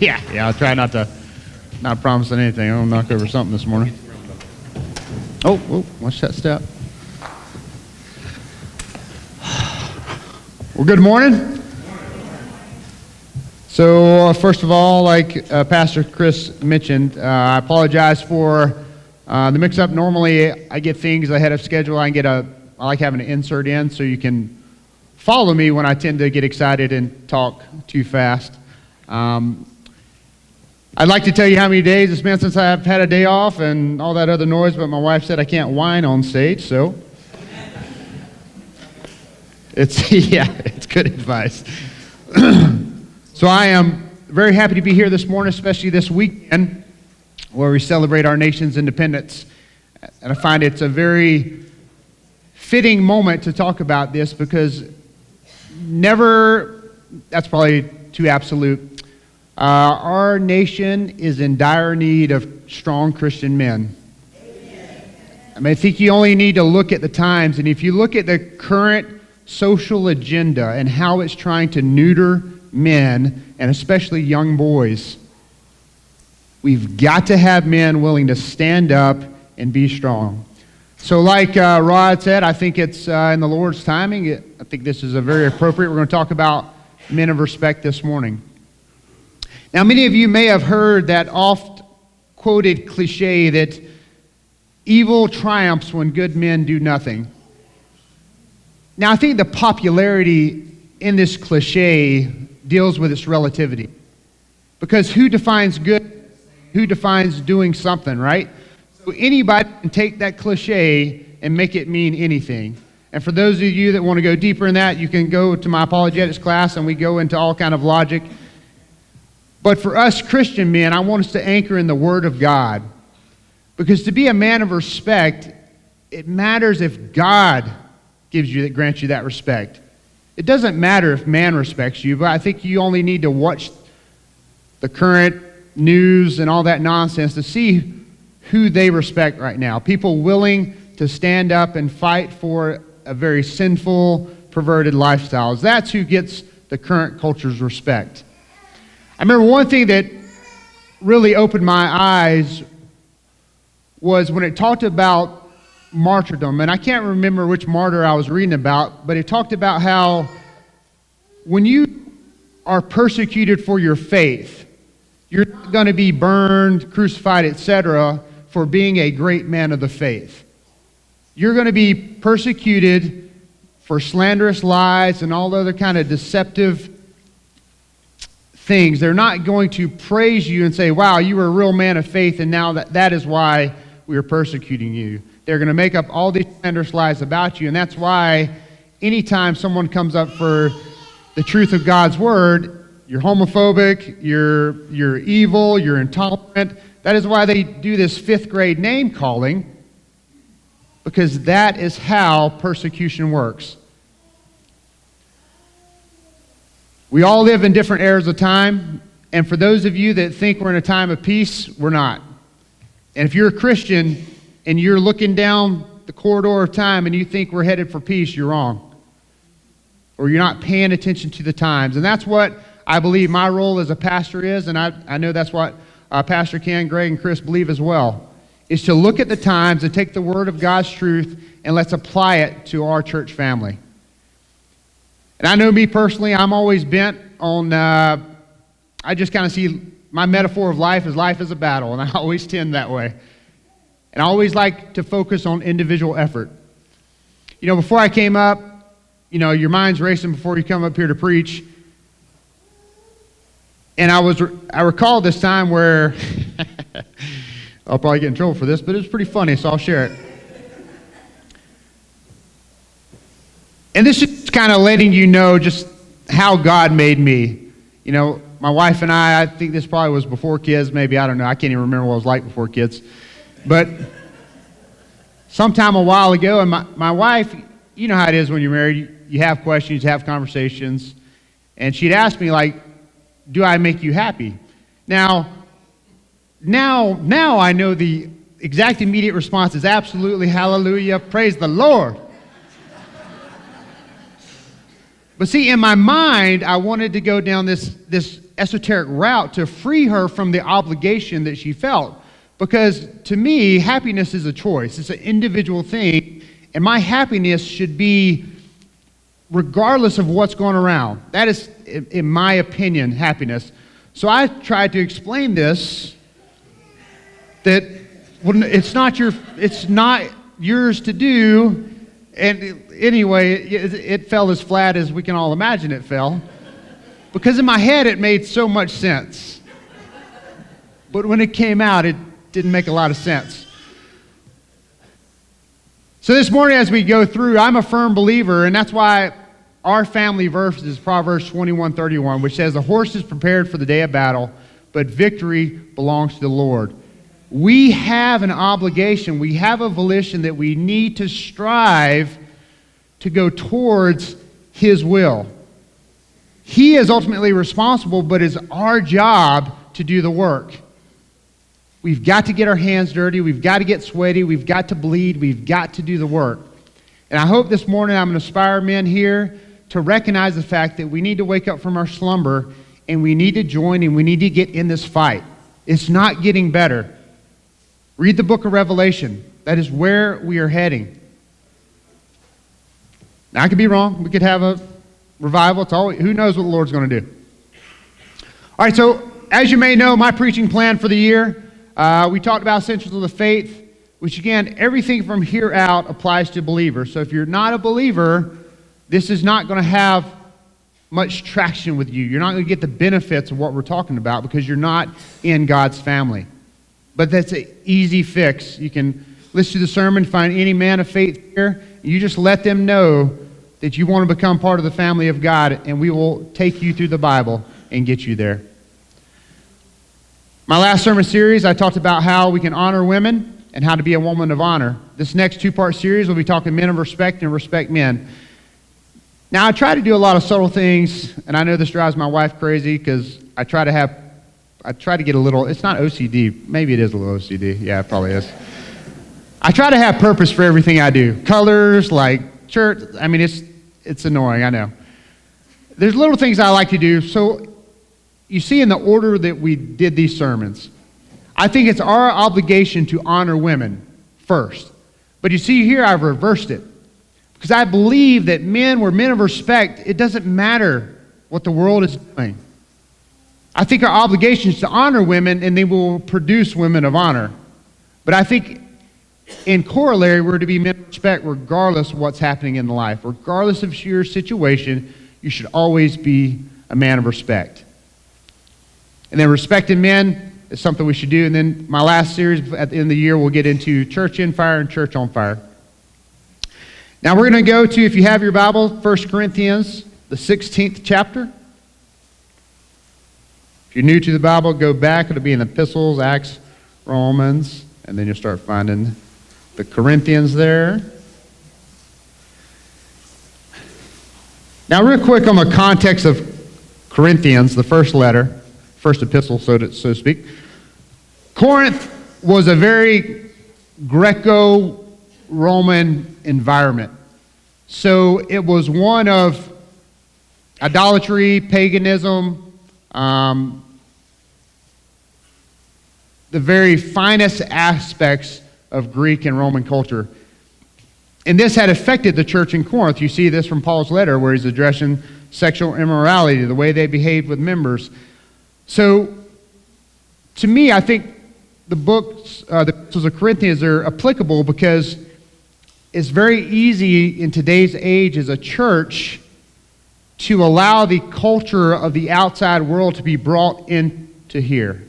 Yeah, I'll try not promising anything. I'll knock over something this morning. Oh, watch that step. Well, good morning. So, first of all, like Pastor Chris mentioned, I apologize for the mix-up. Normally, I get things ahead of schedule. I like having an insert in so you can follow me when I tend to get excited and talk too fast. I'd like to tell you how many days it's been since I've had a day off and all that other noise, but my wife said I can't whine on stage, so it's good advice. So I am very happy to be here this morning, especially this weekend where we celebrate our nation's independence. And I find it's a very fitting moment to talk about this because that's probably too absolute. Our nation is in dire need of strong Christian men. I think you only need to look at the times, and if you look at the current social agenda and how it's trying to neuter men, and especially young boys, we've got to have men willing to stand up and be strong. So like Rod said, I think it's in the Lord's timing. I think this is a very appropriate. We're going to talk about men of respect this morning. Now, many of you may have heard that oft-quoted cliche that evil triumphs when good men do nothing. Now, I think the popularity in this cliche deals with its relativity. Because who defines good? Who defines doing something, right? So anybody can take that cliche and make it mean anything. And for those of you that want to go deeper in that, you can go to my apologetics class and we go into all kind of logic. But for us Christian men, I want us to anchor in the Word of God. Because to be a man of respect, it matters if God grants you that respect. It doesn't matter if man respects you, but I think you only need to watch the current news and all that nonsense to see who they respect right now. People willing to stand up and fight for a very sinful, perverted lifestyle. That's who gets the current culture's respect. I remember one thing that really opened my eyes was when it talked about martyrdom, and I can't remember which martyr I was reading about, but it talked about how when you are persecuted for your faith, you're not going to be burned, crucified, etc., for being a great man of the faith. You're going to be persecuted for slanderous lies and all other kind of deceptive things. They're not going to praise you and say, wow, you were a real man of faith, and now that is why we are persecuting you. They're going to make up all these slanderous lies about you, and that's why anytime someone comes up for the truth of God's Word, you're homophobic, you're evil, you're intolerant. That is why they do this 5th grade name calling, because that is how persecution works. We all live in different eras of time, and for those of you that think we're in a time of peace, we're not. And if you're a Christian and you're looking down the corridor of time and you think we're headed for peace, you're wrong. Or you're not paying attention to the times. And that's what I believe my role as a pastor is, and I know that's what Pastor Ken, Greg, and Chris believe as well, is to look at the times and take the Word of God's truth and let's apply it to our church family. And I know me personally, I'm always bent on, I just kind of see my metaphor of life is a battle, and I always tend that way. And I always like to focus on individual effort. You know, before I came up, your mind's racing before you come up here to preach. And I recall this time where, I'll probably get in trouble for this, but it was pretty funny, so I'll share it. And this is kind of letting you know just how God made me. My wife and I think this probably was before kids, maybe, I don't know. I can't even remember what it was like before kids. But sometime a while ago, and my wife, you know how it is when you're married, you have questions, you have conversations, and she'd ask me, do I make you happy? Now I know the exact immediate response is absolutely, hallelujah, praise the Lord. But see, in my mind, I wanted to go down this esoteric route to free her from the obligation that she felt. Because to me, happiness is a choice. It's an individual thing. And my happiness should be regardless of what's going around. That is, in my opinion, happiness. So I tried to explain this, that it's not yours to do. And anyway, it fell as flat as we can all imagine it fell. Because in my head, it made so much sense. But when it came out, it didn't make a lot of sense. So this morning as we go through, I'm a firm believer, and that's why our family verse is Proverbs 21:31, which says, "The horse is prepared for the day of battle, but victory belongs to the Lord." We have an obligation, we have a volition that we need to strive to go towards His will. He is ultimately responsible, but it's our job to do the work. We've got to get our hands dirty. We've got to get sweaty. We've got to bleed. We've got to do the work. And I hope this morning I'm going to inspire men here to recognize the fact that we need to wake up from our slumber and we need to join and we need to get in this fight. It's not getting better. Read the book of Revelation. That is where we are heading. Now, I could be wrong. We could have a revival. Who knows what the Lord's going to do. All right, so as you may know, my preaching plan for the year, we talked about essentials of the faith, which again, everything from here out applies to believers. So if you're not a believer, this is not going to have much traction with you. You're not going to get the benefits of what we're talking about because you're not in God's family. But that's an easy fix. You can listen to the sermon, find any man of faith here. You just let them know that you want to become part of the family of God, and we will take you through the Bible and get you there. My last sermon series, I talked about how we can honor women and how to be a woman of honor. This next two-part series, we'll be talking men of respect and respect men. Now, I try to do a lot of subtle things, and I know this drives my wife crazy because I try to get a little, it's not OCD, maybe it is a little OCD, yeah, it probably is. I try to have purpose for everything I do. Colors, like church, I mean, it's annoying, I know. There's little things I like to do, so you see in the order that we did these sermons, I think it's our obligation to honor women first. But you see here, I've reversed it. Because I believe that we're men of respect. It doesn't matter what the world is doing. I think our obligation is to honor women, and they will produce women of honor. But I think in corollary, we're to be men of respect regardless of what's happening in life. Regardless of your situation, you should always be a man of respect. And then respecting men is something we should do. And then my last series at the end of the year, we'll get into church in fire and church on fire. Now we're going to go to, if you have your Bible, 1 Corinthians, the 16th chapter. If you're new to the Bible, go back. It'll be in the epistles, Acts, Romans, and then you'll start finding the Corinthians there. Now real quick on the context of Corinthians, the first letter, first epistle, so to speak. Corinth was a very Greco-Roman environment. So it was one of idolatry, paganism, the very finest aspects of Greek and Roman culture. And this had affected the church in Corinth. You see this from Paul's letter where he's addressing sexual immorality, the way they behaved with members. So, to me, I think the books, the epistles of Corinthians are applicable because it's very easy in today's age as a church to allow the culture of the outside world to be brought into here.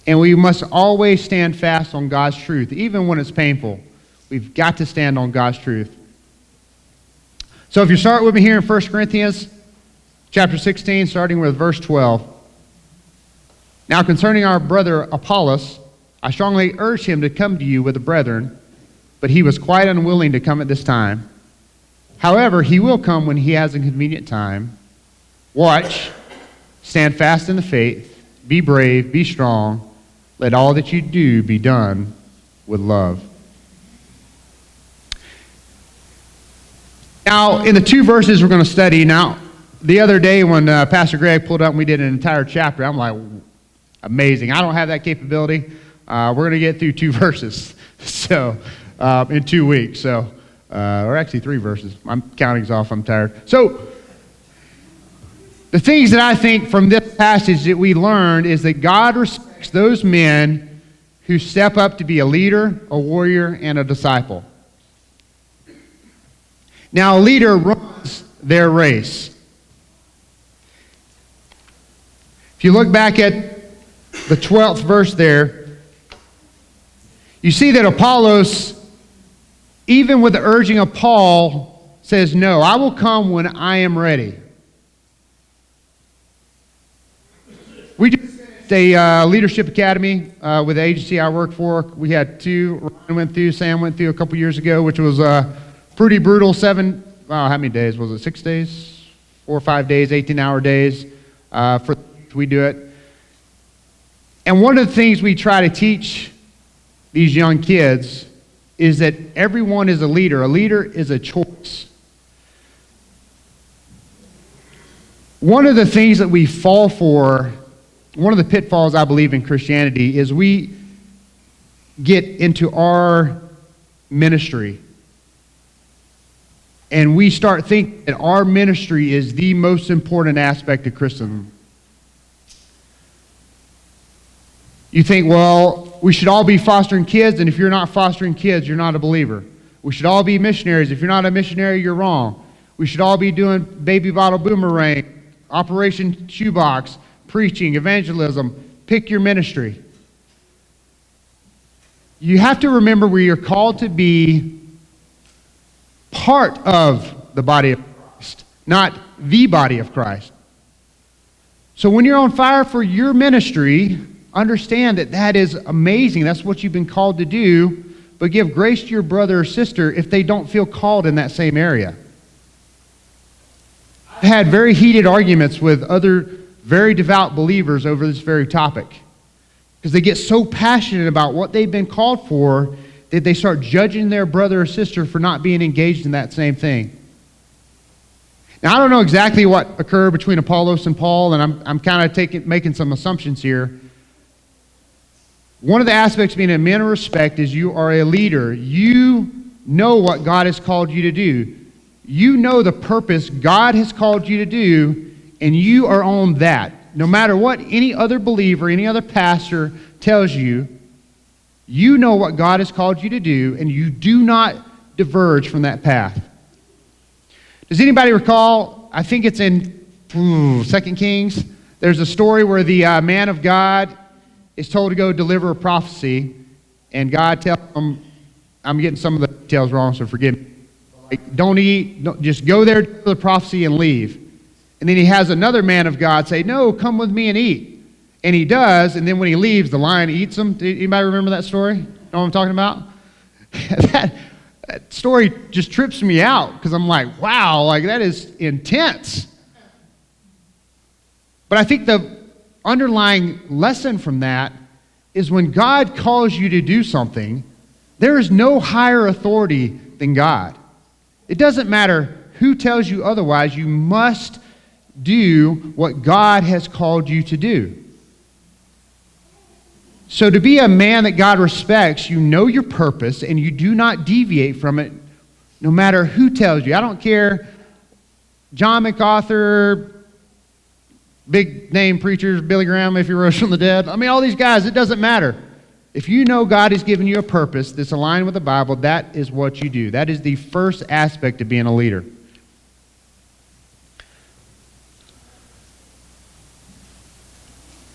And we must always stand fast on God's truth, even when it's painful. We've got to stand on God's truth. So if you start with me here in 1 Corinthians chapter 16, starting with verse 12. Now concerning our brother Apollos, I strongly urged him to come to you with the brethren, but he was quite unwilling to come at this time. However, he will come when he has a convenient time. Watch, stand fast in the faith, be brave, be strong. Let all that you do be done with love. Now, in the two verses we're going to study, now, the other day when Pastor Greg pulled up and we did an entire chapter, I'm like, amazing. I don't have that capability. We're going to get through 2 verses so in 2 weeks. So, or actually 3 verses. My counting's off. I'm tired. So, the things that I think from this passage that we learned is that God respects those men who step up to be a leader, a warrior, and a disciple. Now, a leader runs their race. If you look back at the 12th verse there, you see that Apollos, even with the urging of Paul, says, no, I will come when I am ready. We just finished a leadership academy with the agency I work for. We had 2. Ryan went through, Sam went through a couple years ago, which was pretty brutal. 7, how many days was it? 6 days? 4 or 5 days, 18-hour days. We do it. And one of the things we try to teach these young kids is that everyone is a leader. A leader is a choice. One of the things that we fall for, one of the pitfalls I believe in Christianity, is we get into our ministry and we start thinking that our ministry is the most important aspect of Christendom. You think, well, we should all be fostering kids, and if you're not fostering kids, you're not a believer. We should all be missionaries. If you're not a missionary, you're wrong. We should all be doing baby bottle boomerang, Operation Shoebox, preaching, evangelism. Pick your ministry. You have to remember where you're called to be part of the body of Christ, not the body of Christ. So when you're on fire for your ministry, understand that that is amazing. That's what you've been called to do, but give grace to your brother or sister if they don't feel called in that same area. I've had very heated arguments with other very devout believers over this very topic because they get so passionate about what they've been called for that they start judging their brother or sister for not being engaged in that same thing. Now, I don't know exactly what occurred between Apollos and Paul, and I'm kind of making some assumptions here. One of the aspects of being a man of respect is you are a leader. You know what God has called you to do. You know the purpose God has called you to do, and you are on that. No matter what any other believer, any other pastor tells you, you know what God has called you to do, and you do not diverge from that path. Does anybody recall, I think it's in 2 Kings, there's a story where the man of God is told to go deliver a prophecy, and God tells him, I'm getting some of the details wrong, so forgive me. Like, don't eat, just go there to the prophecy and leave. And then he has another man of God say, no, come with me and eat. And he does, and then when he leaves, the lion eats him. Anybody remember that story? Know what I'm talking about? that story just trips me out, because I'm like, wow, like that is intense. But I think the underlying lesson from that is when God calls you to do something, there is no higher authority than God. It doesn't matter who tells you otherwise, you must do what God has called you to do. So to be a man that God respects, you know your purpose and you do not deviate from it no matter who tells you. I don't care, John MacArthur, big name preachers, Billy Graham, if he rose from the dead. I mean, all these guys, it doesn't matter. If you know God has given you a purpose that's aligned with the Bible, that is what you do. That is the first aspect of being a leader.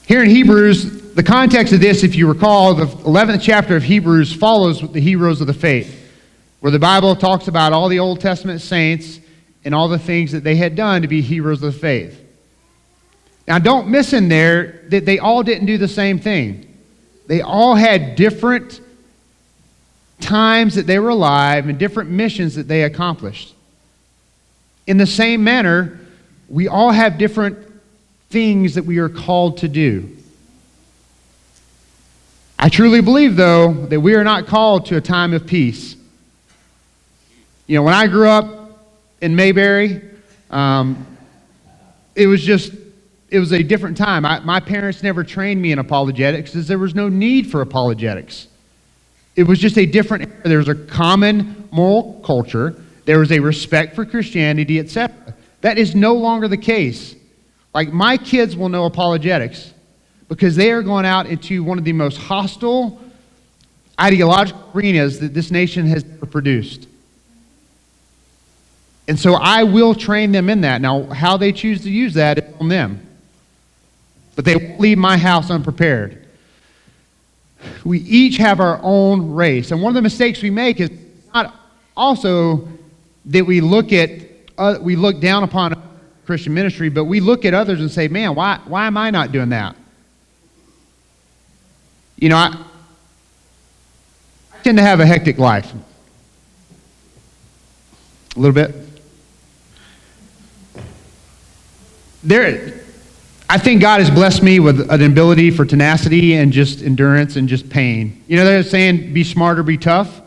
Here in Hebrews, the context of this, if you recall, the 11th chapter of Hebrews follows the heroes of the faith, where the Bible talks about all the Old Testament saints and all the things that they had done to be heroes of the faith. Now, don't miss in there that they all didn't do the same thing. They all had different times that they were alive and different missions that they accomplished. In the same manner, we all have different things that we are called to do. I truly believe, though, that we are not called to a time of peace. You know, when I grew up in Mayberry, it was a different time. My parents never trained me in apologetics because there was no need for apologetics. It was just a different era. There was a common moral culture. There was a respect for Christianity, etc. That is no longer the case. Like, my kids will know apologetics because they are going out into one of the most hostile ideological arenas that this nation has ever produced. And so I will train them in that. Now, how they choose to use that is on them. But they won't leave my house unprepared. We each have our own race. And one of the mistakes we make is not also that we look down upon Christian ministry, but we look at others and say, man, why am I not doing that? You know, I tend to have a hectic life. A little bit. I think God has blessed me with an ability for tenacity and just endurance and just pain. You know, they're saying be smart or be tough.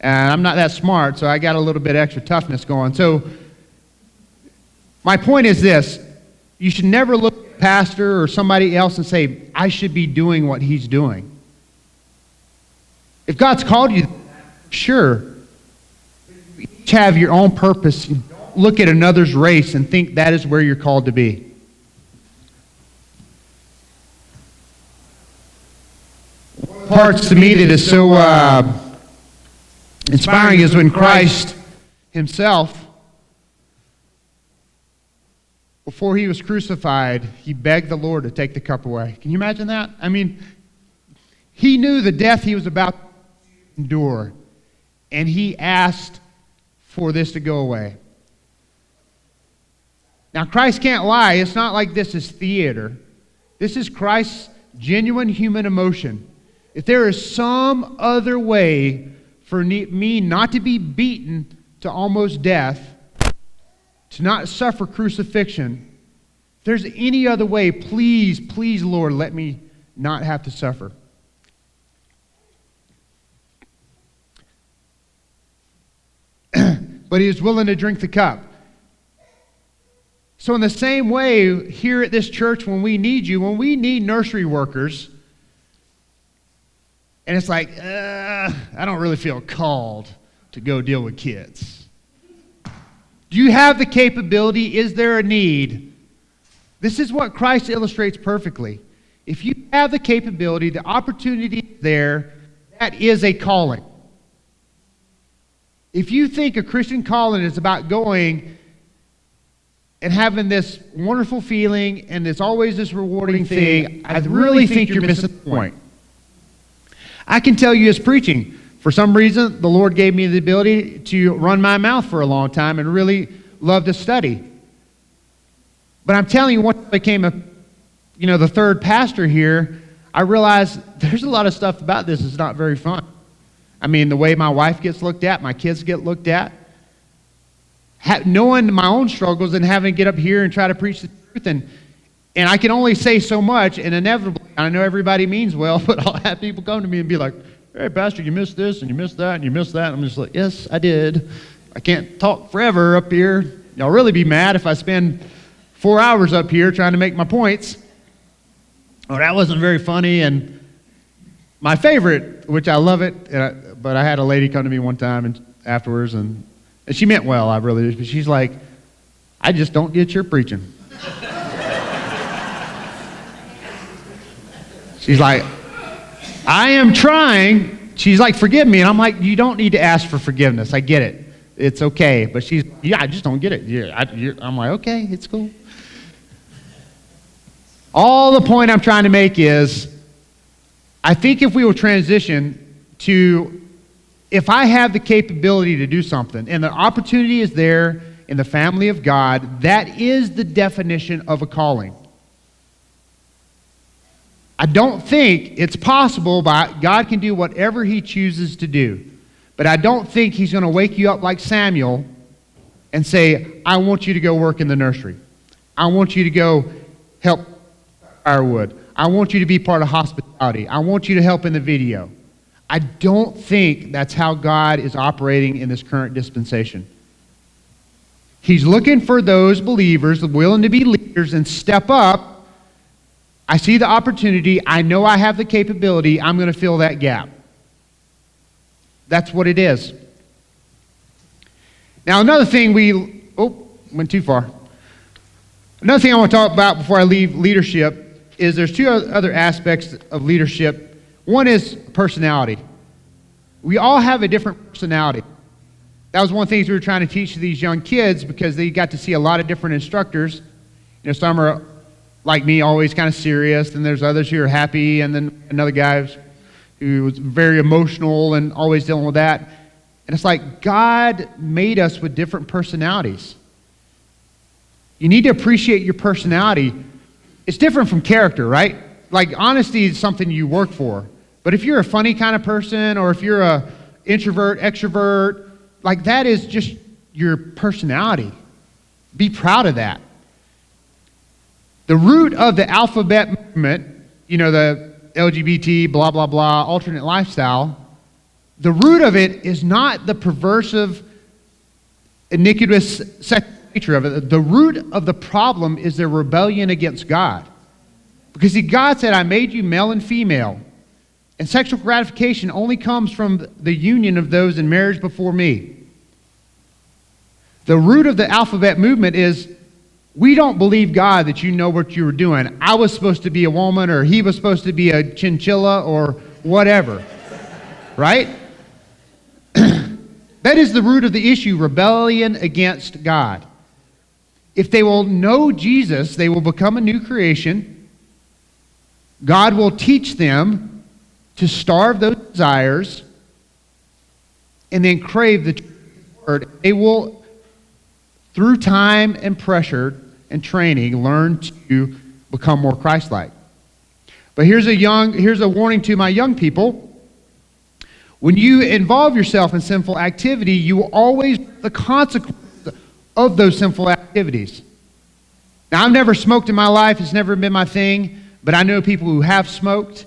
And I'm not that smart, so I got a little bit extra toughness going. So my point is this. You should never look at a pastor or somebody else and say, I should be doing what he's doing. If God's called you, sure. You each have your own purpose. Don't look at another's race and think that is where you're called to be. Parts to me that is so inspiring is when Christ himself, before he was crucified, he begged the Lord to take the cup away. Can you imagine that? I mean, he knew the death he was about to endure, and he asked for this to go away. Now, Christ can't lie. It's not like this is theater. This is Christ's genuine human emotion. If there is some other way for me not to be beaten to almost death, to not suffer crucifixion, if there's any other way, please, please, Lord, let me not have to suffer. But he is willing to drink the cup. So in the same way, here at this church, when we need you, when we need nursery workers, and it's like, I don't really feel called to go deal with kids. Do you have the capability? Is there a need? This is what Christ illustrates perfectly. If you have the capability, the opportunity is there, that is a calling. If you think a Christian calling is about going and having this wonderful feeling and it's always this rewarding thing, I really think you're missing the point. I can tell you as preaching, for some reason, the Lord gave me the ability to run my mouth for a long time and really love to study. But I'm telling you, once I became the third pastor here, I realized there's a lot of stuff about this that's not very fun. I mean, the way my wife gets looked at, my kids get looked at, knowing my own struggles and having to get up here and try to preach the truth, and I can only say so much, and inevitably, I know everybody means well, but I'll have people come to me and be like, hey, Pastor, you missed this, and you missed that, and you missed that. I'm just like, yes, I did. I can't talk forever up here. Y'all really be mad if I spend 4 hours up here trying to make my points. Oh, that wasn't very funny. And my favorite, which I love it, but I had a lady come to me one time and afterwards, and she meant well, I really did, but she's like, I just don't get your preaching. She's like, I am trying. She's like, forgive me. And I'm like, you don't need to ask for forgiveness. I get it. It's okay. But she's, I just don't get it. I'm like, okay, it's cool. All the point I'm trying to make is, I think if we will transition to, if I have the capability to do something, and the opportunity is there in the family of God, that is the definition of a calling. I don't think it's possible, but God can do whatever he chooses to do. But I don't think he's going to wake you up like Samuel and say, I want you to go work in the nursery. I want you to go help firewood. I want you to be part of hospitality. I want you to help in the video. I don't think that's how God is operating in this current dispensation. He's looking for those believers willing to be leaders, leaders and step up, I see the opportunity, I know I have the capability, I'm going to fill that gap. That's what it is. Now, another thing went too far. Another thing I want to talk about before I leave leadership is there's two other aspects of leadership. One is personality. We all have a different personality. That was one of the things we were trying to teach to these young kids because they got to see a lot of different instructors. Some are like me, always kind of serious, and there's others who are happy, and then another guy who was very emotional and always dealing with that. And it's like God made us with different personalities. You need to appreciate your personality. It's different from character, right? Like honesty is something you work for. But if you're a funny kind of person, or if you're a introvert, extrovert, like that is just your personality. Be proud of that. The root of the alphabet movement, the LGBT, blah, blah, blah, alternate lifestyle, the root of it is not the perversive, iniquitous sexual nature of it. The root of the problem is their rebellion against God. Because see, God said, I made you male and female. And sexual gratification only comes from the union of those in marriage before me. The root of the alphabet movement is, we don't believe God that you know what you were doing. I was supposed to be a woman, or he was supposed to be a chinchilla, or whatever. Right? That is the root of the issue, rebellion against God. If they will know Jesus, they will become a new creation. God will teach them to starve those desires and then crave the word. They will, through time and pressure and training, learn to become more Christ-like. But here's a warning to my young people. When you involve yourself in sinful activity, you will always reap the consequences of those sinful activities. Now, I've never smoked in my life. It's never been my thing. But I know people who have smoked,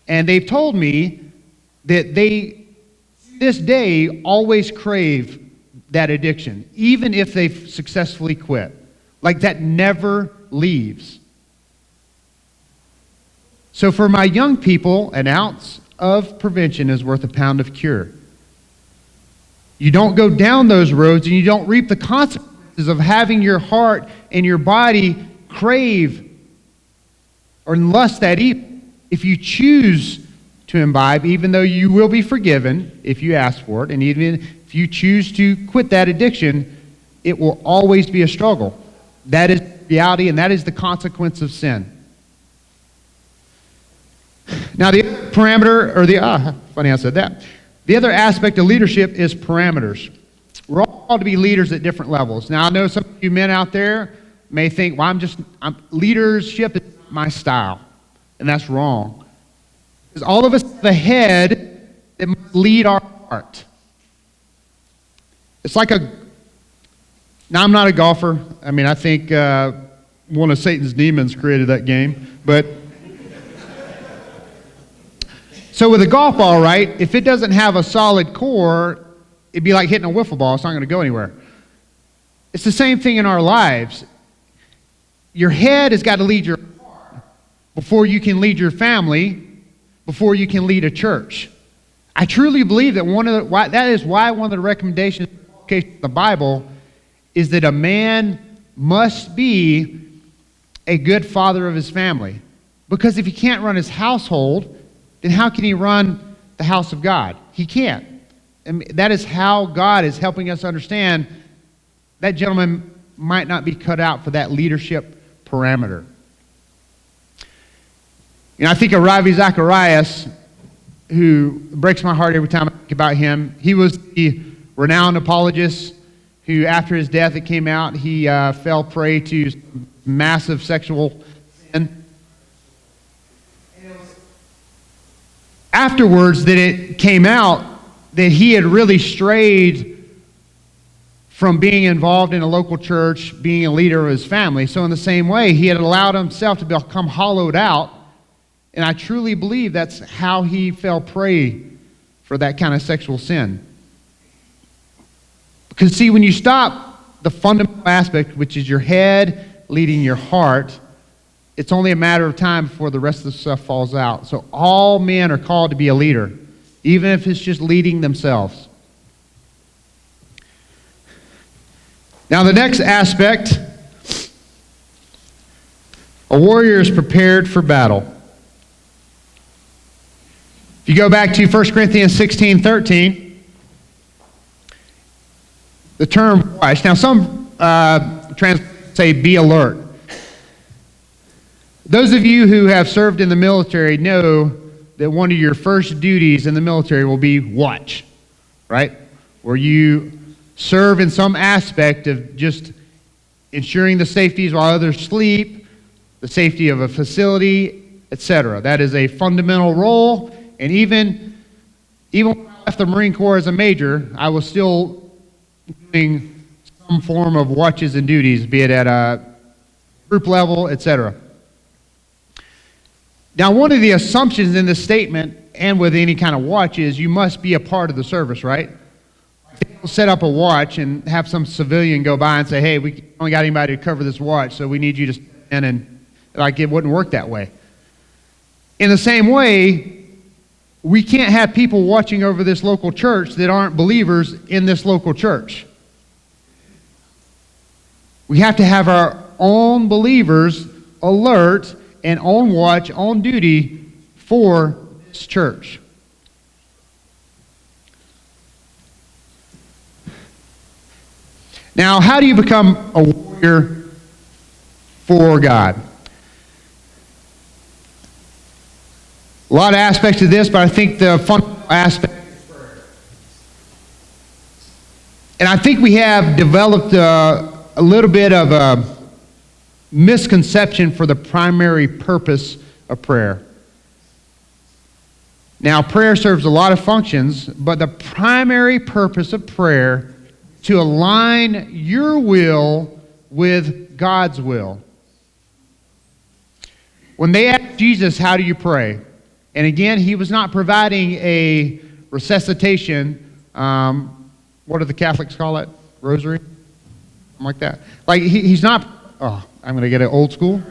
and they've told me that they, this day, always crave that addiction, even if they've successfully quit. Like that never leaves. So for my young people, an ounce of prevention is worth a pound of cure. You don't go down those roads and you don't reap the consequences of having your heart and your body crave or lust that evil. If you choose to imbibe, even though you will be forgiven if you ask for it, and even if you choose to quit that addiction, it will always be a struggle. That is reality, and that is the consequence of sin. Now, the other parameter, funny I said that. The other aspect of leadership is parameters. We're all called to be leaders at different levels. Now, I know some of you men out there may think, well, leadership is my style. And that's wrong. Because all of us have a head that must lead our heart. It's like now I'm not a golfer. I think one of Satan's demons created that game. But so with a golf ball, right, if it doesn't have a solid core, it'd be like hitting a wiffle ball. It's not going to go anywhere. It's the same thing in our lives. Your head has got to lead your heart before you can lead your family, before you can lead a church. I truly believe that that is why one of the recommendations of the Bible is that a man must be a good father of his family. Because if he can't run his household, then how can he run the house of God? He can't. And that is how God is helping us understand that gentleman might not be cut out for that leadership parameter. I think of Ravi Zacharias, who breaks my heart every time I think about him. He was the renowned apologist who, after his death, it came out, he fell prey to massive sexual sin. Afterwards, that it came out that he had really strayed from being involved in a local church, being a leader of his family. So in the same way, he had allowed himself to become hollowed out. And I truly believe that's how he fell prey for that kind of sexual sin. Because see, when you stop the fundamental aspect, which is your head leading your heart, it's only a matter of time before the rest of the stuff falls out. So all men are called to be a leader, even if it's just leading themselves. Now the next aspect, a warrior is prepared for battle. If you go back to 1 Corinthians 16:13, the term watch. Now some translations say be alert. Those of you who have served in the military know that one of your first duties in the military will be watch, right? Where you serve in some aspect of just ensuring the safeties while others sleep, the safety of a facility, etc. That is a fundamental role, and even when I left the Marine Corps as a major, I was still doing some form of watches and duties, be it at a group level, etc. Now, one of the assumptions in this statement, and with any kind of watch, is you must be a part of the service, right? They'll set up a watch and have some civilian go by and say, hey, we only got anybody to cover this watch, so we need you to stand in, and like it wouldn't work that way. In the same way, we can't have people watching over this local church that aren't believers in this local church. We have to have our own believers alert and on watch, on duty for this church. Now, how do you become a warrior for God? A lot of aspects of this, but I think the fundamental aspect is prayer. And I think we have developed a little bit of a misconception for the primary purpose of prayer. Now, prayer serves a lot of functions, but the primary purpose of prayer is to align your will with God's will. When they asked Jesus, how do you pray? And again, he was not providing a resuscitation, what do the Catholics call it? Rosary? Something like that. Like, he's not, I'm going to get it old school.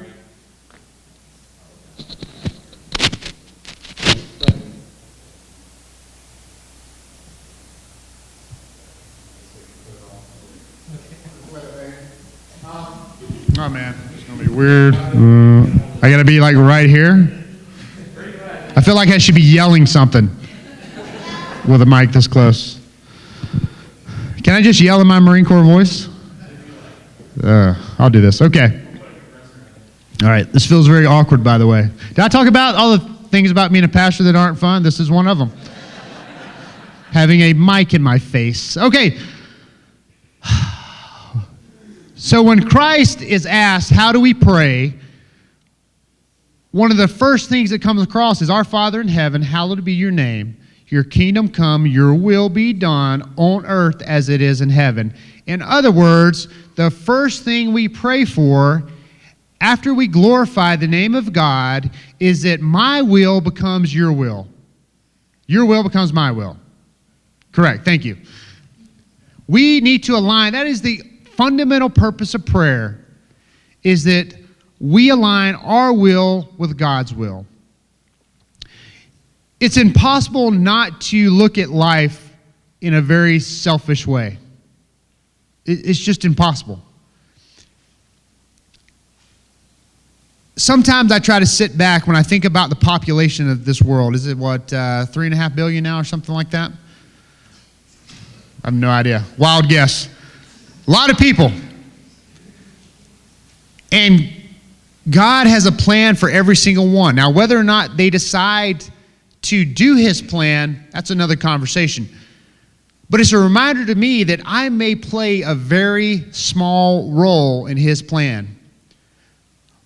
Oh man, it's going to be weird. I got to be like right here. I feel like I should be yelling something with a mic this close. Can I just yell in my Marine Corps voice? I'll do this. Okay. All right. This feels very awkward, by the way. Did I talk about all the things about being a pastor that aren't fun? This is one of them. Having a mic in my face. Okay. So when Christ is asked, how do we pray? One of the first things that comes across is, Our Father in heaven, hallowed be your name. Your kingdom come, your will be done on earth as it is in heaven. In other words, the first thing we pray for after we glorify the name of God is that my will becomes your will. Your will becomes my will. Correct, thank you. We need to align. That is the fundamental purpose of prayer, is that we align our will with God's will. It's impossible not to look at life in a very selfish way. It's just impossible. Sometimes I try to sit back when I think about the population of this world. Is it, 3.5 billion now or something like that? I have no idea. Wild guess. A lot of people. And God has a plan for every single one. Now, whether or not they decide to do his plan, that's another conversation. But it's a reminder to me that I may play a very small role in his plan.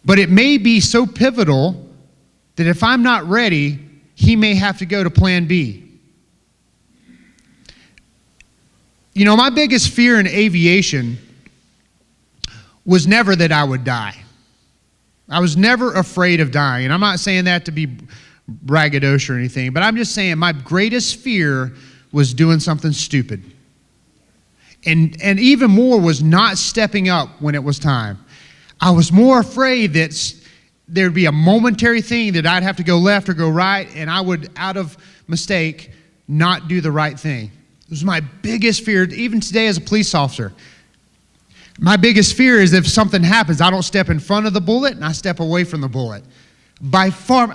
But it may be so pivotal that if I'm not ready, he may have to go to plan B. You know, my biggest fear in aviation was never that I would die. I was never afraid of dying. And I'm not saying that to be braggadocious or anything, but I'm just saying my greatest fear was doing something stupid. And even more was not stepping up when it was time. I was more afraid that there'd be a momentary thing that I'd have to go left or go right, and I would, out of mistake, not do the right thing. It was my biggest fear, even today as a police officer. My biggest fear is if something happens, I don't step in front of the bullet and I step away from the bullet. By far,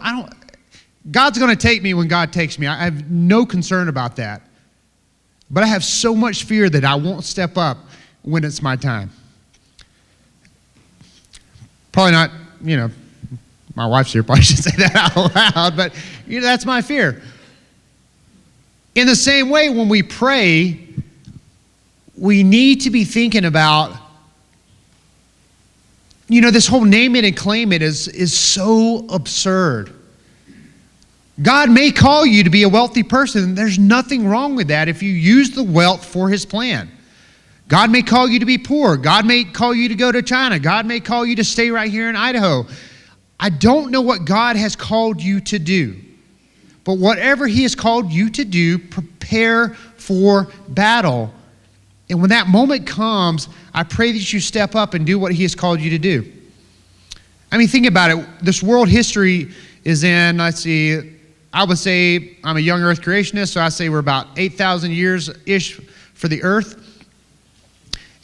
God's going to take me when God takes me. I have no concern about that. But I have so much fear that I won't step up when it's my time. Probably not, my wife's here, probably should say that out loud, but that's my fear. In the same way, when we pray, we need to be thinking about, this whole name it and claim it is so absurd. God may call you to be a wealthy person. There's nothing wrong with that if you use the wealth for His plan. God may call you to be poor. God may call you to go to China. God may call you to stay right here in Idaho. I don't know what God has called you to do. But whatever He has called you to do, prepare for battle. And when that moment comes, I pray that you step up and do what He has called you to do. Think about it. This world history is in, I would say, I'm a young earth creationist, so I say we're about 8,000 years-ish for the earth.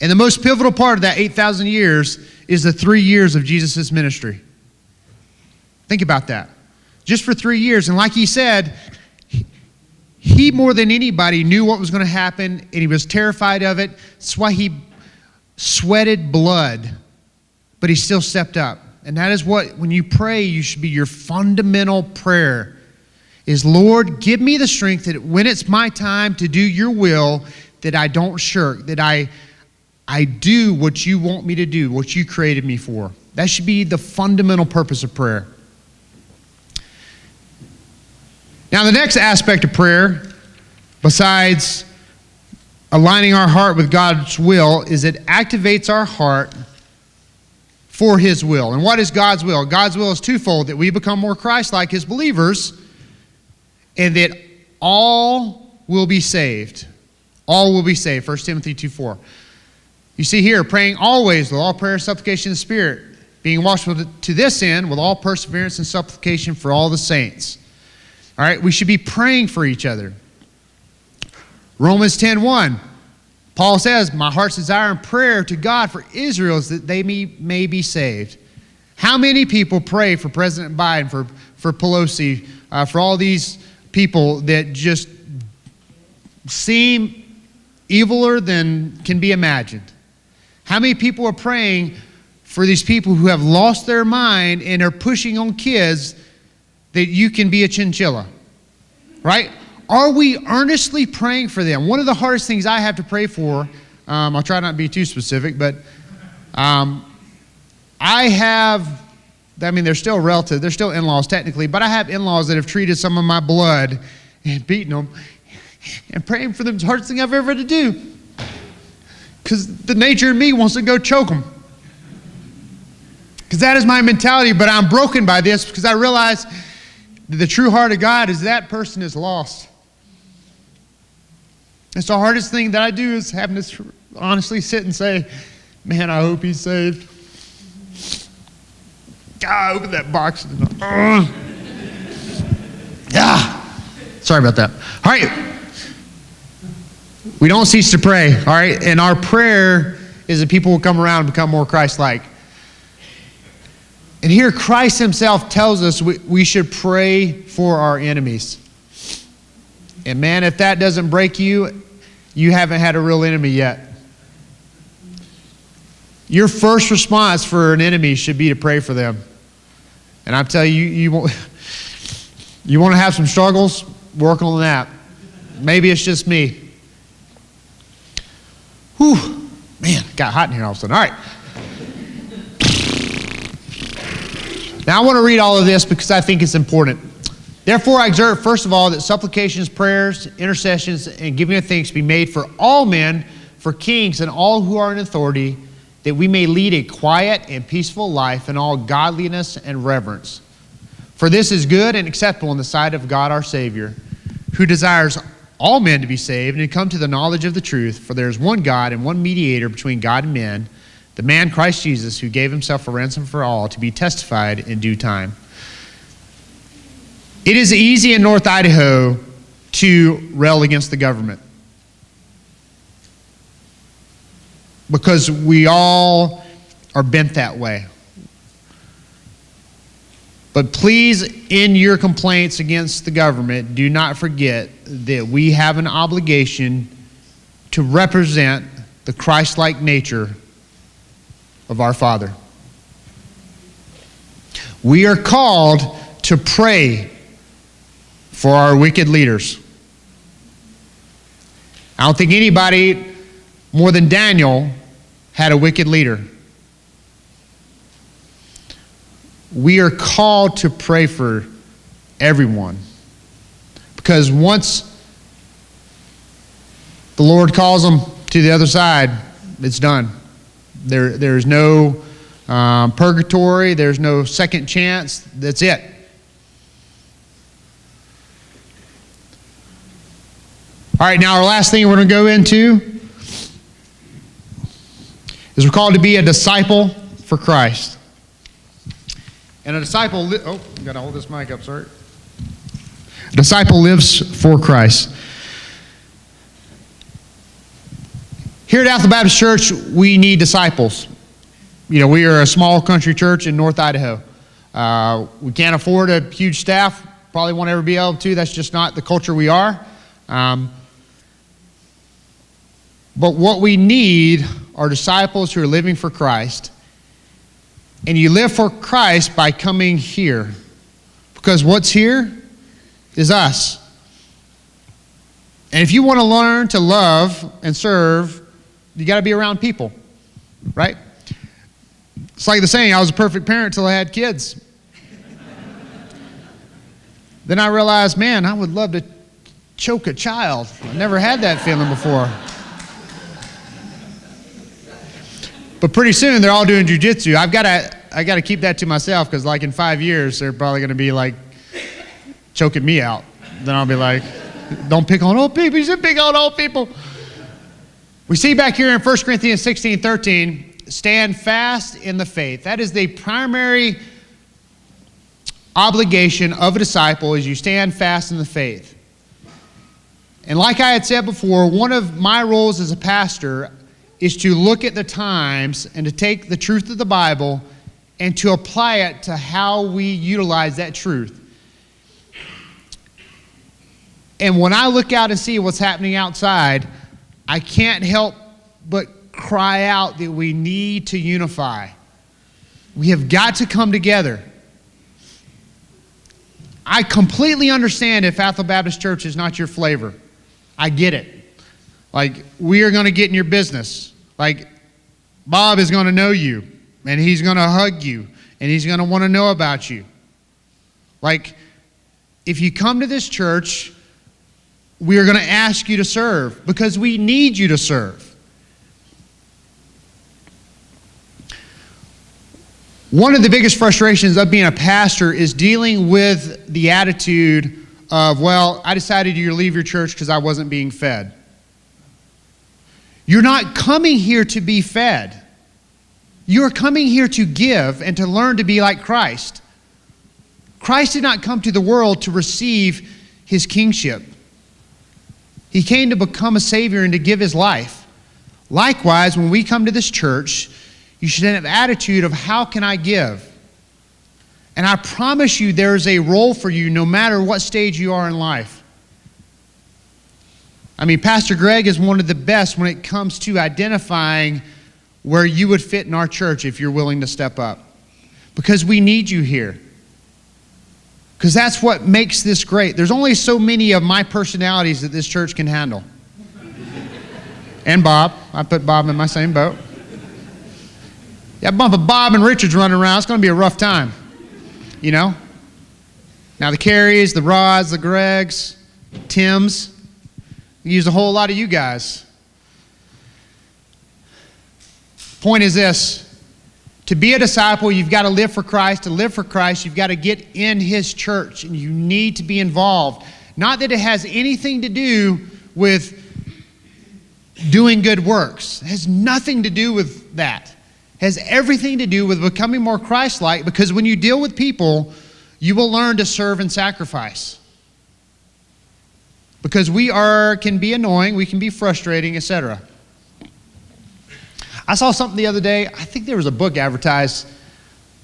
And the most pivotal part of that 8,000 years is the 3 years of Jesus' ministry. Think about that. Just for 3 years. And like He said, He more than anybody knew what was going to happen, and He was terrified of it. That's why He sweated blood, but He still stepped up. And that is what, when you pray, you should be your fundamental prayer is, Lord, give me the strength that when it's my time to do your will, that I don't shirk, that I do what you want me to do, what you created me for. That should be the fundamental purpose of prayer. Now, the next aspect of prayer, besides aligning our heart with God's will, is it activates our heart for His will. And what is God's will? God's will is twofold, that we become more Christ-like as believers, and that all will be saved. All will be saved. 1 Timothy 2:4. You see here, praying always with all prayer and supplication in the Spirit, being watchful to this end with all perseverance and supplication for all the saints. All right, we should be praying for each other. Romans 10:1, Paul says, my heart's desire and prayer to God for Israel is that they may be saved. How many people pray for President Biden, for Pelosi, for all these people that just seem eviler than can be imagined? How many people are praying for these people who have lost their mind and are pushing on kids that you can be a chinchilla, right? Are we earnestly praying for them? One of the hardest things I have to pray for, I'll try not to be too specific, but they're still relative, they're still in-laws technically, but I have in-laws that have treated some of my blood and beaten them, and praying for them is the hardest thing I've ever had to do, because the nature in me wants to go choke them. Because that is my mentality, but I'm broken by this because I realize that the true heart of God is that person is lost. It's the hardest thing that I do is having to honestly sit and say, man, I hope he's saved. God, open that box. Sorry about that. All right. We don't cease to pray, all right? And our prayer is that people will come around and become more Christ-like. And here Christ Himself tells us we should pray for our enemies. And man, if that doesn't break you, you haven't had a real enemy yet. Your first response for an enemy should be to pray for them. And I'm telling you, you want to have some struggles? Work on that. Maybe it's just me. Whew, man, it got hot in here all of a sudden. All right. Now I want to read all of this because I think it's important. Therefore I exhort, first of all, that supplications, prayers, intercessions, and giving of thanks be made for all men, for kings, and all who are in authority, that we may lead a quiet and peaceful life in all godliness and reverence. For this is good and acceptable in the sight of God our Savior, who desires all men to be saved and to come to the knowledge of the truth. For there is one God and one mediator between God and men, the man Christ Jesus, who gave himself a ransom for all, to be testified in due time. It is easy in North Idaho to rail against the government, because we all are bent that way. But please, in your complaints against the government, do not forget that we have an obligation to represent the Christ-like nature of our Father. We are called to pray for our wicked leaders. I don't think anybody more than Daniel had a wicked leader. We are called to pray for everyone, because once the Lord calls them to the other side, it's done. There's no purgatory. There's no second chance. That's it. All right, now our last thing we're going to go into is we're called to be a disciple for Christ. And a disciple, got to hold this mic up, sorry. A disciple lives for Christ. Here at Athol Baptist Church, we need disciples. You know, we are a small country church in North Idaho. We can't afford a huge staff, probably won't ever be able to. That's just not the culture we are. But what we need are disciples who are living for Christ. And you live for Christ by coming here. Because what's here is us. And if you want to learn to love and serve, you got to be around people, right? It's like the saying, I was a perfect parent until I had kids. Then I realized, man, I would love to choke a child. I never had that feeling before. But pretty soon they're all doing jujitsu. I got to keep that to myself, because like in 5 years they're probably going to be like choking me out. Then I'll be like, don't pick on old people. You should pick on old people. We see back here in 1 Corinthians 16:13, stand fast in the faith. That is the primary obligation of a disciple, is you stand fast in the faith. And like I had said before, one of my roles as a pastor is to look at the times and to take the truth of the Bible and to apply it to how we utilize that truth. And when I look out and see what's happening outside, I can't help but cry out that we need to unify. We have got to come together. I completely understand if Athol Baptist Church is not your flavor. I get it. Like, we are going to get in your business. Like, Bob is going to know you, and he's going to hug you, and he's going to want to know about you. Like, if you come to this church, we are going to ask you to serve, because we need you to serve. One of the biggest frustrations of being a pastor is dealing with the attitude of, well, I decided to leave your church because I wasn't being fed. You're not coming here to be fed. You're coming here to give and to learn to be like Christ. Christ did not come to the world to receive his kingship. He came to become a Savior and to give his life. Likewise, when we come to this church, you should have an attitude of, how can I give? And I promise you there is a role for you no matter what stage you are in life. I mean, Pastor Greg is one of the best when it comes to identifying where you would fit in our church if you're willing to step up. Because we need you here. Because that's what makes this great. There's only so many of my personalities that this church can handle. And Bob. I put Bob in my same boat. Yeah, a bunch of Bob and Richards running around. It's going to be a rough time. You know? Now the Carries, the Rods, the Gregs, Tims. We use a whole lot of you guys. Point is this. To be a disciple, you've got to live for Christ. To live for Christ, you've got to get in his church, and you need to be involved. Not that it has anything to do with doing good works. It has nothing to do with that. has everything to do with becoming more Christ-like, because when you deal with people, you will learn to serve and sacrifice. Because can be annoying, we can be frustrating, etc. I saw something the other day. I think there was a book advertised.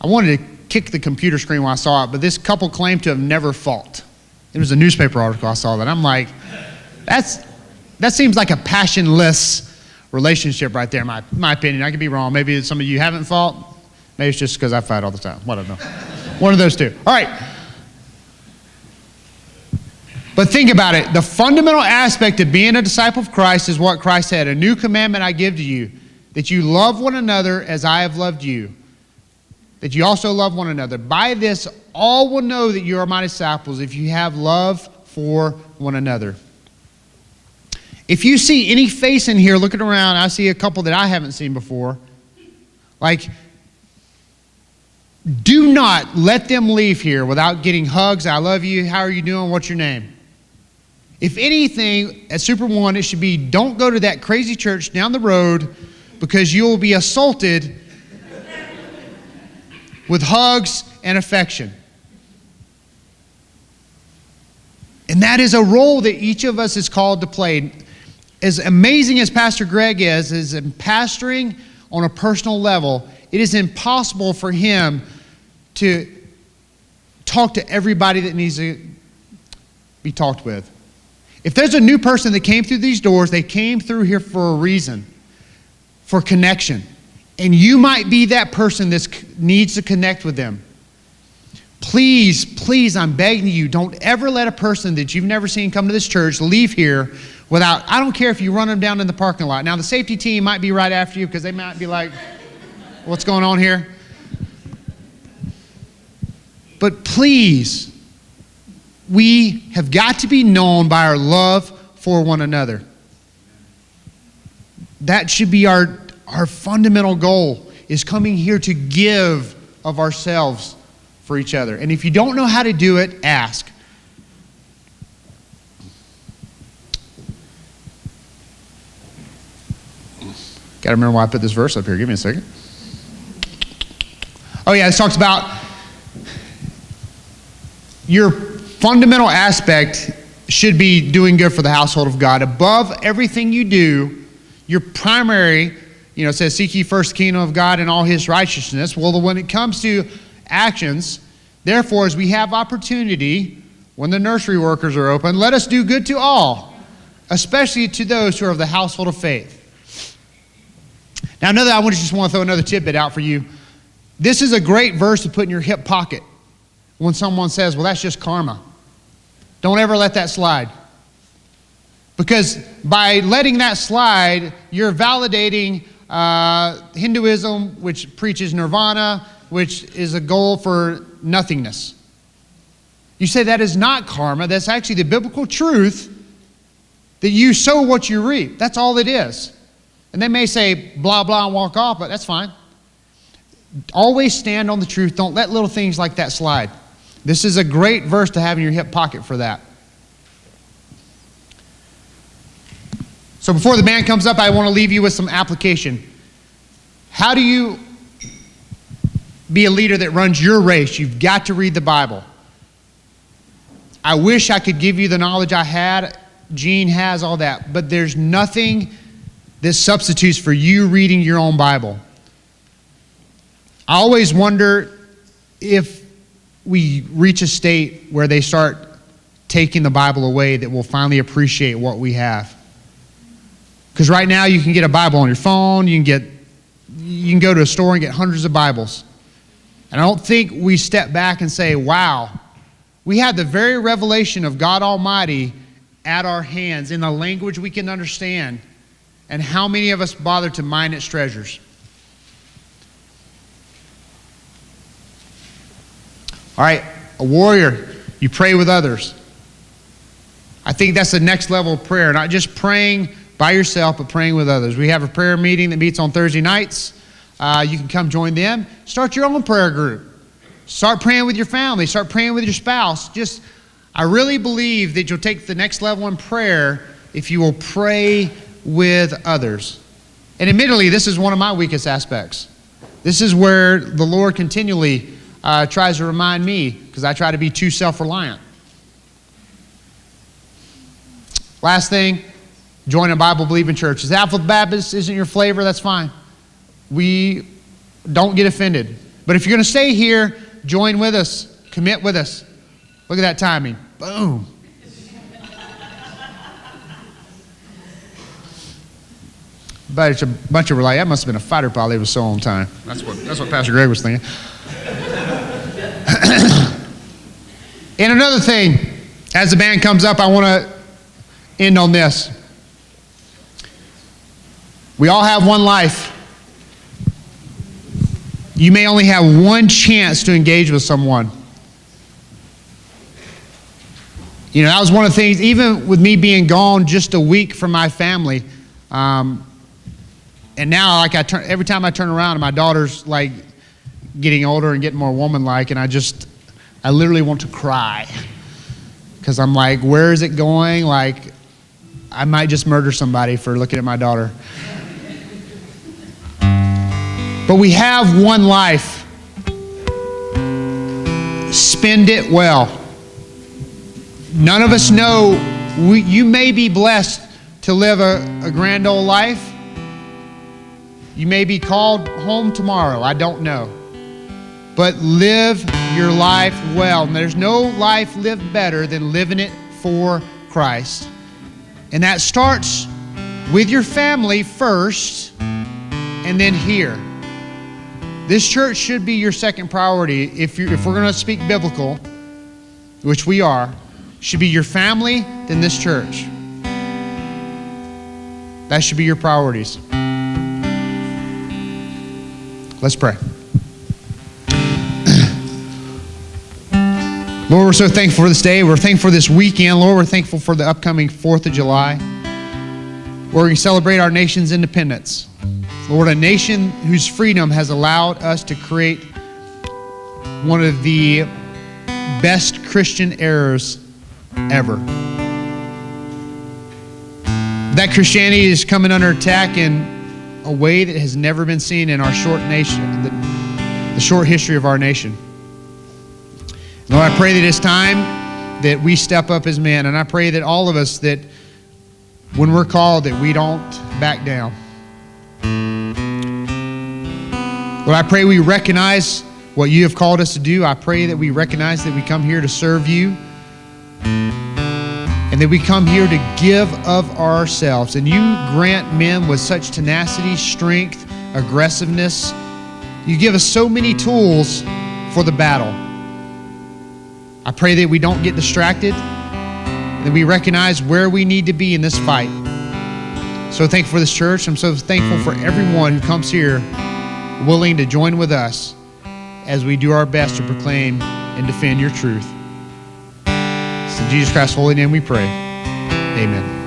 I wanted to kick the computer screen when I saw it, but this couple claimed to have never fought. It was a newspaper article I saw that. I'm like, that seems like a passionless relationship right there, in my opinion. I could be wrong. Maybe some of you haven't fought. Maybe it's just because I fight all the time. I don't know. One of those two. All right. But think about it. The fundamental aspect of being a disciple of Christ is what Christ said. A new commandment I give to you, that you love one another as I have loved you, that you also love one another. By this, all will know that you are my disciples if you have love for one another. If you see any face in here looking around, I see a couple that I haven't seen before. Like, do not let them leave here without getting hugs. I love you. How are you doing? What's your name? If anything, at Super One, it should be, don't go to that crazy church down the road, because you will be assaulted with hugs and affection. And that is a role that each of us is called to play. As amazing as Pastor Greg is in pastoring on a personal level, it is impossible for him to talk to everybody that needs to be talked with. If there's a new person that came through these doors, they came through here for a reason, for connection. And you might be that person that needs to connect with them. Please, please, I'm begging you, don't ever let a person that you've never seen come to this church leave here without, I don't care if you run them down in the parking lot. Now, the safety team might be right after you because they might be like, what's going on here? But please, we have got to be known by our love for one another. That should be our fundamental goal, is coming here to give of ourselves for each other. And if you don't know how to do it, ask. Got to remember why I put this verse up here. Give me a second. Oh yeah, this talks about your fundamental aspect should be doing good for the household of God. Above everything you do, your primary, it says, seek ye first the kingdom of God and all his righteousness. Well, when it comes to actions, therefore, as we have opportunity, when the nursery workers are open, let us do good to all, especially to those who are of the household of faith. Now, I just want to throw another tidbit out for you. This is a great verse to put in your hip pocket when someone says, well, that's just karma. Don't ever let that slide. Because by letting that slide, you're validating Hinduism, which preaches nirvana, which is a goal for nothingness. You say that is not karma. That's actually the biblical truth that you sow what you reap. That's all it is. And they may say blah, blah, and walk off, but that's fine. Always stand on the truth. Don't let little things like that slide. This is a great verse to have in your hip pocket for that. So before the band comes up, I want to leave you with some application. How do you be a leader that runs your race? You've got to read the Bible. I wish I could give you the knowledge I had. Gene has all that. But there's nothing that substitutes for you reading your own Bible. I always wonder if we reach a state where they start taking the Bible away, that we'll finally appreciate what we have. Because right now you can get a Bible on your phone, you can go to a store and get hundreds of Bibles. And I don't think we step back and say, wow, we have the very revelation of God Almighty at our hands in the language we can understand. And how many of us bother to mine its treasures? All right, a warrior, you pray with others. I think that's the next level of prayer, not just praying by yourself, but praying with others. We have a prayer meeting that meets on Thursday nights. You can come join them. Start your own prayer group. Start praying with your family. Start praying with your spouse. I really believe that you'll take the next level in prayer if you will pray with others. And admittedly, this is one of my weakest aspects. This is where the Lord continually tries to remind me, because I try to be too self-reliant. Last thing, join a Bible-believing church. If Alpha Baptist isn't your flavor, that's fine. We don't get offended. But if you're going to stay here, join with us. Commit with us. Look at that timing. Boom. But a bunch of were like, that must have been a fighter pilot. It was so on time. That's what Pastor Greg was thinking. And another thing, as the band comes up, I want to end on this. We all have one life. You may only have one chance to engage with someone. You know, that was one of the things, even with me being gone just a week from my family, and now, like, every time I turn around, my daughter's like getting older and getting more woman-like, and I literally want to cry. Because I'm like, where is it going? Like, I might just murder somebody for looking at my daughter. But we have one life. Spend it well. None of us know. You may be blessed to live a grand old life. You may be called home tomorrow. I don't know. But live your life well. And there's no life lived better than living it for Christ. And that starts with your family first, and then here. This church should be your second priority. If we're going to speak biblical, which we are, should be your family, then this church. That should be your priorities. Let's pray. Lord, we're so thankful for this day. We're thankful for this weekend. Lord, we're thankful for the upcoming 4th of July, where we celebrate our nation's independence. Lord, a nation whose freedom has allowed us to create one of the best Christian eras ever. That Christianity is coming under attack in a way that has never been seen in our short nation, the short history of our nation. Lord, I pray that it's time that we step up as men, and I pray that all of us, that when we're called, that we don't back down. Lord, I pray we recognize what you have called us to do. I pray that we recognize that we come here to serve you, and that we come here to give of ourselves. And you grant men with such tenacity, strength, aggressiveness. You give us so many tools for the battle. I pray that we don't get distracted, that we recognize where we need to be in this fight. So thankful for this church. I'm so thankful for everyone who comes here willing to join with us as we do our best to proclaim and defend your truth. It's in Jesus Christ's holy name we pray. Amen.